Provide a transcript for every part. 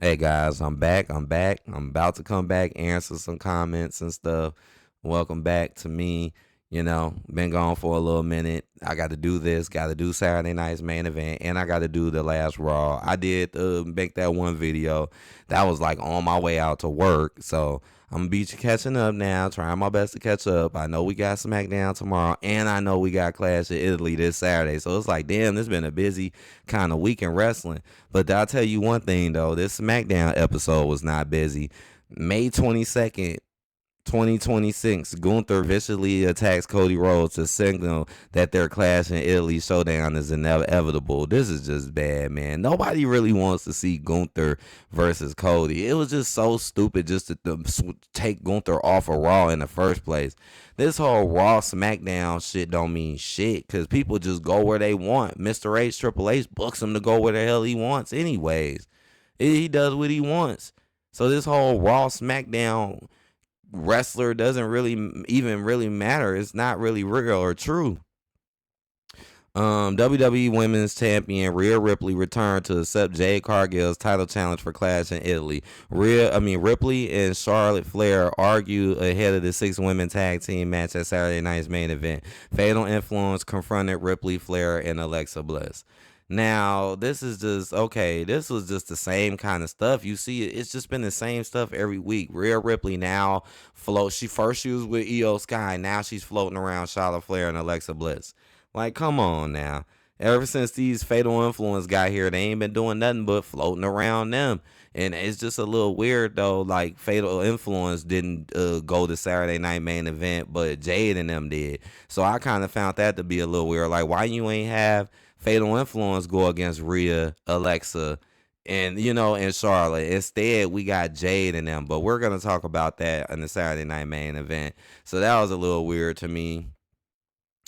Hey guys, I'm back. I'm about to come back, answer some comments and stuff. Welcome back to me. Been gone for a little minute. I got to do this, got to do Saturday night's main event, and I got to do the last Raw. I did make that one video. That was like on my way out to work. So I'm going to be catching up now, trying my best to catch up. I know we got SmackDown tomorrow, and I know we got Clash of Italy this Saturday. So it's like, damn, this been a busy kind of week in wrestling. But I'll tell you one thing, though. This SmackDown episode was not busy. May 22nd, 2026, Gunther viciously attacks Cody Rhodes to signal that their Clash in Italy showdown is inevitable. This is just bad, man. Nobody really wants to see Gunther versus Cody. It was just so stupid just to take Gunther off of Raw in the first place. This whole Raw SmackDown shit don't mean shit because people just go where they want. Mr. H, Triple H books him to go where the hell he wants anyways. He does what he wants. So this whole Raw SmackDown wrestler doesn't really matter. It's not really real or true. WWE Women's Champion Rhea Ripley returned to accept Jade Cargill's title challenge for Clash in Italy. Ripley and Charlotte Flair argue ahead of the 6-women tag team match at Saturday night's main event. Fatal Influence confronted Ripley, Flair, and Alexa Bliss. Now, this is just, okay, this was just the same kind of stuff. You see, it's just been the same stuff every week. Rhea Ripley now floats. She was with Io Sky. Now she's floating around Charlotte Flair and Alexa Bliss. Like, come on now. Ever since these Fatal Influence got here, they ain't been doing nothing but floating around them. And it's just a little weird, though. Like, Fatal Influence didn't go to Saturday night main event, but Jade and them did. So I kind of found that to be a little weird. Like, why you ain't have Fatal Influence go against Rhea, Alexa, and Charlotte? Instead, we got Jade and them. But we're gonna talk about that in the Saturday night main event. So that was a little weird to me.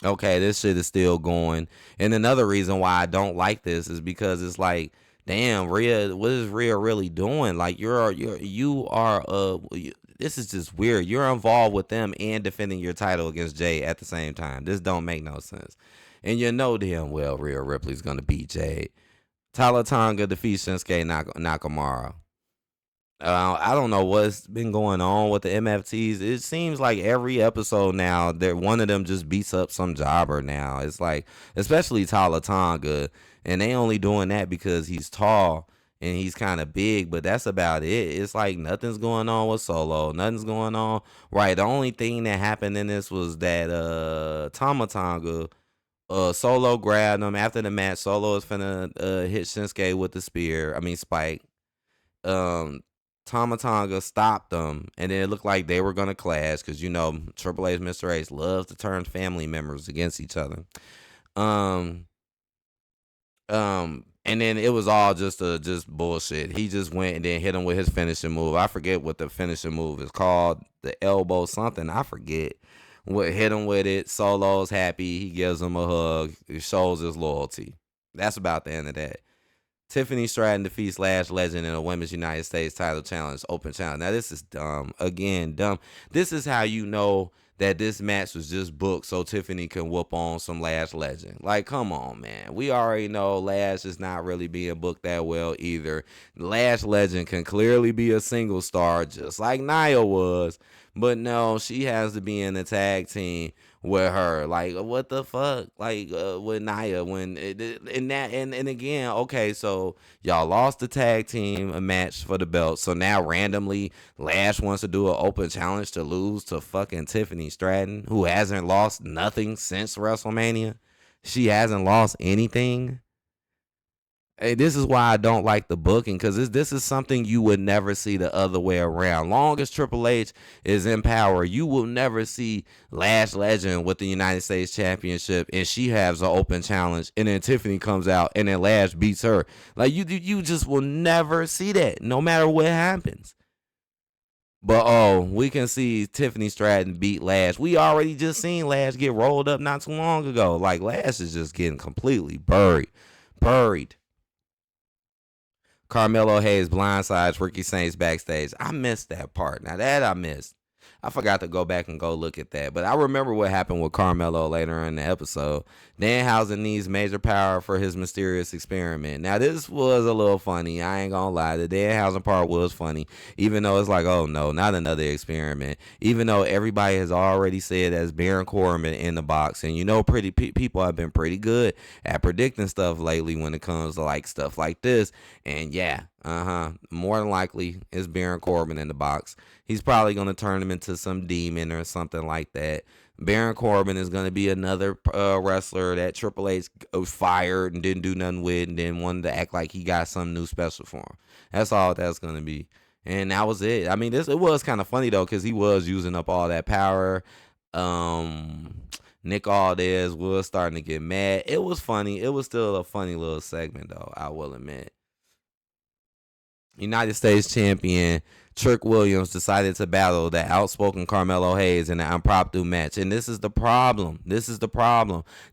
Okay, this shit is still going. And another reason why I don't like this is because it's like, damn, Rhea, what is Rhea really doing? Like this is just weird. You're involved with them and defending your title against Jade at the same time. This don't make no sense. And you know damn well Rhea Ripley's gonna beat Jade. Tala Tonga defeats Shinsuke Nakamura. I don't know what's been going on with the MFTs. It seems like every episode now, one of them just beats up some jobber now. It's like, especially Tala Tonga, and they only doing that because he's tall and he's kind of big, but that's about it. It's like nothing's going on with Solo. Nothing's going on. Right, the only thing that happened in this was that Tama Tonga, Solo grabbed him after the match. Solo is finna hit Shinsuke with the spear. I mean Spike. Tama Tonga stopped them, and then it looked like they were gonna clash because Triple H, Mr. H loves to turn family members against each other. And then it was all just bullshit. He just went and then hit him with his finishing move. I forget what the finishing move is called. The elbow something. I forget. What hit him with it. Solo's happy. He gives him a hug. He shows his loyalty. That's about the end of that. Tiffany Stratton defeats Lash Legend in a Women's United States title challenge, open challenge. Now, this is dumb. Again, dumb. This is how you know that this match was just booked so Tiffany can whoop on some Lash Legend. Like, come on, man. We already know Lash is not really being booked that well either. Lash Legend can clearly be a single star, just like Nia was. But no, she has to be in the tag team with her. Like, what the fuck? Like, with Nia, and again, okay, so y'all lost the tag team a match for the belt. So now randomly Lash wants to do an open challenge to lose to fucking Tiffany Stratton, who hasn't lost nothing since WrestleMania. She hasn't lost anything. Hey, this is why I don't like the booking, because this is something you would never see the other way around. Long as Triple H is in power, you will never see Lash Legend with the United States Championship and she has an open challenge and then Tiffany comes out and then Lash beats her. Like, you just will never see that, no matter what happens. But we can see Tiffany Stratton beat Lash. We already just seen Lash get rolled up not too long ago. Like, Lash is just getting completely buried. Carmelo Hayes blindsides Ricky Saints backstage. I missed that part. Now that I missed. I forgot to go back and go look at that. But I remember what happened with Carmelo later in the episode. Danhausen needs major power for his mysterious experiment. Now, this was a little funny. I ain't gonna lie. The Danhausen part was funny. Even though it's like, oh no, not another experiment. Even though everybody has already said that's Baron Corbin in the box. And you know, people have been pretty good at predicting stuff lately when it comes to like stuff like this. And yeah, more than likely it's Baron Corbin in the box. He's probably going to turn him into some demon or something like that. Baron Corbin is going to be another wrestler that Triple H fired and didn't do nothing with and then wanted to act like he got something new special for him. That's all that's going to be. And that was it. I mean, it was kind of funny, though, because he was using up all that power. Nick Aldez was starting to get mad. It was funny. It was still a funny little segment, though, I will admit. United States champion Trick Williams decided to battle the outspoken Carmelo Hayes in an impromptu match, and this is the problem.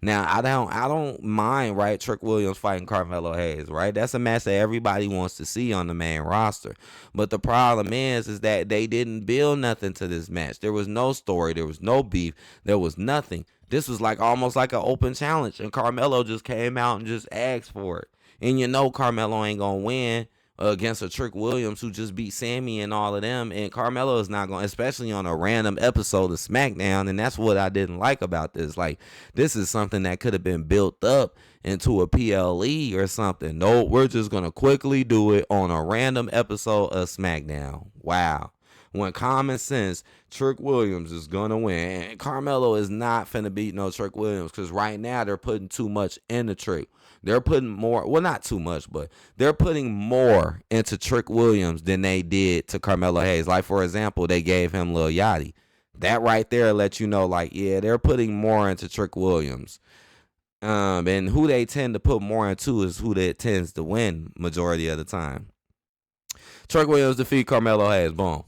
Now, I don't mind, right? Trick Williams fighting Carmelo Hayes, right? That's a match that everybody wants to see on the main roster. But the problem is that they didn't build nothing to this match. There was no story. There was no beef. There was nothing. This was like almost like an open challenge, and Carmelo just came out and just asked for it. And you know Carmelo ain't gonna win against a Trick Williams who just beat Sammy and all of them, and Carmelo is not going, especially on a random episode of SmackDown, and that's what I didn't like about this. Like, this is something that could have been built up into a PLE or something. No, we're just going to quickly do it on a random episode of SmackDown. Wow. When common sense, Trick Williams is going to win, and Carmelo is not finna beat no Trick Williams, because right now they're putting too much in the Trick. They're putting more, well, not too much, but they're putting more into Trick Williams than they did to Carmelo Hayes. Like, for example, they gave him Lil Yachty. That right there lets you know, like, yeah, they're putting more into Trick Williams. And who they tend to put more into is who that tends to win majority of the time. Trick Williams defeat Carmelo Hayes. Boom.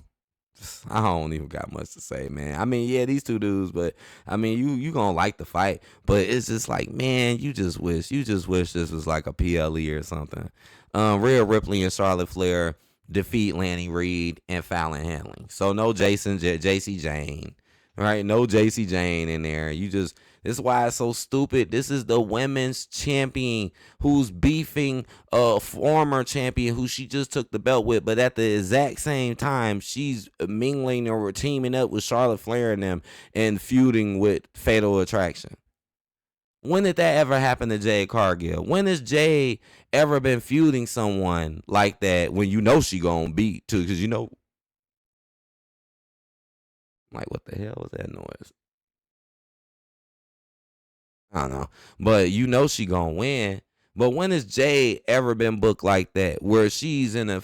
I don't even got much to say, man. I mean, yeah, these two dudes, but I mean, you gonna like the fight, but it's just like, man, you just wish this was like a PLE or something. Rhea Ripley and Charlotte Flair defeat Lanny Reed and Fallon Henley. So no JC Jane, right? No JC Jane in there. This is why it's so stupid. This is the women's champion who's beefing a former champion who she just took the belt with, but at the exact same time, she's mingling or teaming up with Charlotte Flair and them and feuding with Fatal Attraction. When did that ever happen to Jade Cargill? When has Jade ever been feuding someone like that when you know she gonna beat too? Because you know, like, what the hell was that noise? I don't know. But you know she gonna win. But when has Jade ever been booked like that? Where she's in a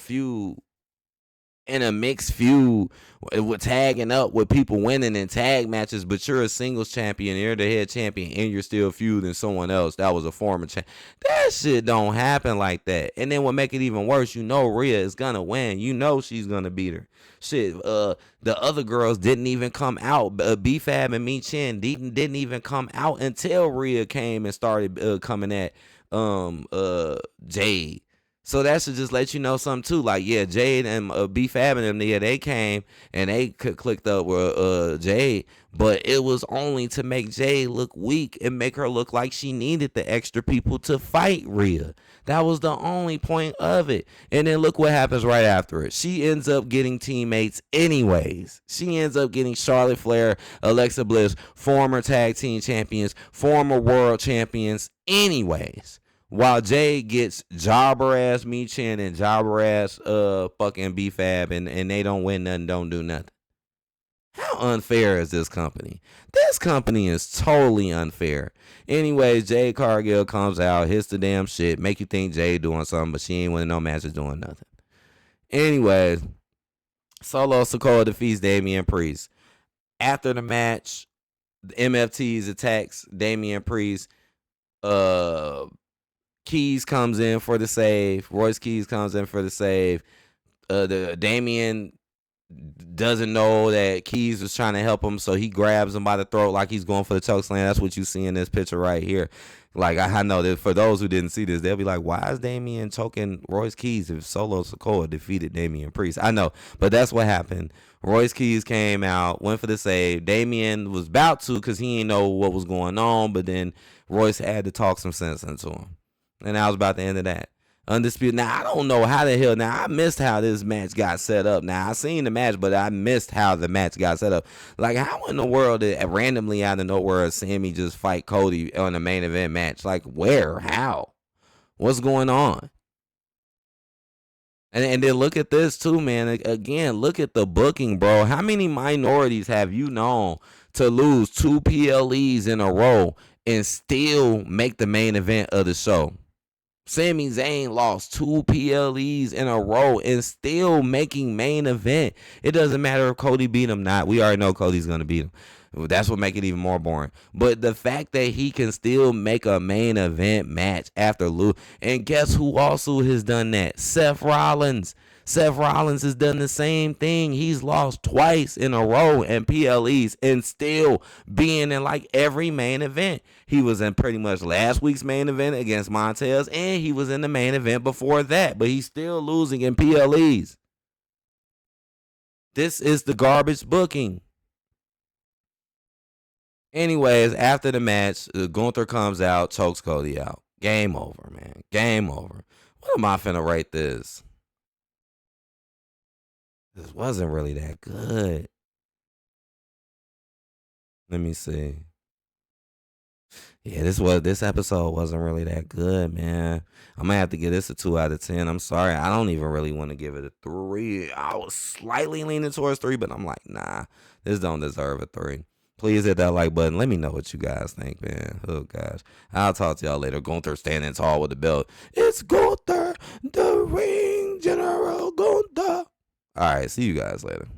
mixed feud with tagging up with people winning in tag matches, but you're a singles champion, you're the head champion, and you're still feuding someone else that was a former champion. That shit don't happen like that. And then what make it even worse, you know Rhea is gonna win. You know she's gonna beat her. Shit, the other girls didn't even come out. B-Fab and Mi Chen didn't even come out until Rhea came and started coming at Jade. So that should just let you know something too. Like, yeah, Jade and B-Fab and them, yeah, they came and they clicked up with Jade, but it was only to make Jade look weak and make her look like she needed the extra people to fight Rhea. That was the only point of it. And then look what happens right after it. She ends up getting teammates anyways. She ends up getting Charlotte Flair, Alexa Bliss, former tag team champions, former world champions anyways. While Jade gets jobber ass Mi Chen and jobber ass fucking B-Fab and they don't win nothing, don't do nothing. How unfair is this company? This company is totally unfair. Anyways, Jade Cargill comes out, hits the damn shit, make you think Jade doing something, but she ain't winning no matches doing nothing. Anyways, Solo Sikoa defeats Damian Priest. After the match, the MFTs attacks Damian Priest. Keys comes in for the save. Royce Keys comes in for the save. The Damian doesn't know that Keys was trying to help him, so he grabs him by the throat like he's going for the choke slam. That's what you see in this picture right here. Like, I know that for those who didn't see this, they'll be like, why is Damian choking Royce Keys if Solo Sikoa defeated Damian Priest? I know, but that's what happened. Royce Keys came out, went for the save. Damian was about to because he didn't know what was going on, but then Royce had to talk some sense into him. And that was about the end of that. Undisputed. Now, I don't know how the hell. Now, I missed how this match got set up. Now, I seen the match, but I missed how the match got set up. Like, how in the world did randomly out of nowhere Sammy just fight Cody on the main event match? Like, where? How? What's going on? And then look at this, too, man. Again, look at the booking, bro. How many minorities have you known to lose 2 PLEs in a row and still make the main event of the show? Sami Zayn lost 2 PLEs in a row and still making main event. It doesn't matter if Cody beat him or not. We already know Cody's going to beat him. That's what makes it even more boring. But the fact that he can still make a main event match after lose. And guess who also has done that? Seth Rollins. Seth Rollins has done the same thing. He's lost twice in a row in PLEs and still being in like every main event. He was in pretty much last week's main event against Montez, and he was in the main event before that, but he's still losing in PLEs. This is the garbage booking. Anyways, after the match, Gunther comes out, chokes Cody out. Game over, man. Game over. What am I finna rate this? This wasn't really that good. Let me see. Yeah, this episode wasn't really that good, man. I'm gonna have to give this a 2 out of 10. I'm sorry. I don't even really want to give it a 3. I was slightly leaning towards 3, but I'm like, nah, this don't deserve a 3. Please hit that like button. Let me know what you guys think, man. Oh, gosh. I'll talk to y'all later. Gunther standing tall with the belt. It's Gunther, the ring general Gunther. All right, see you guys later.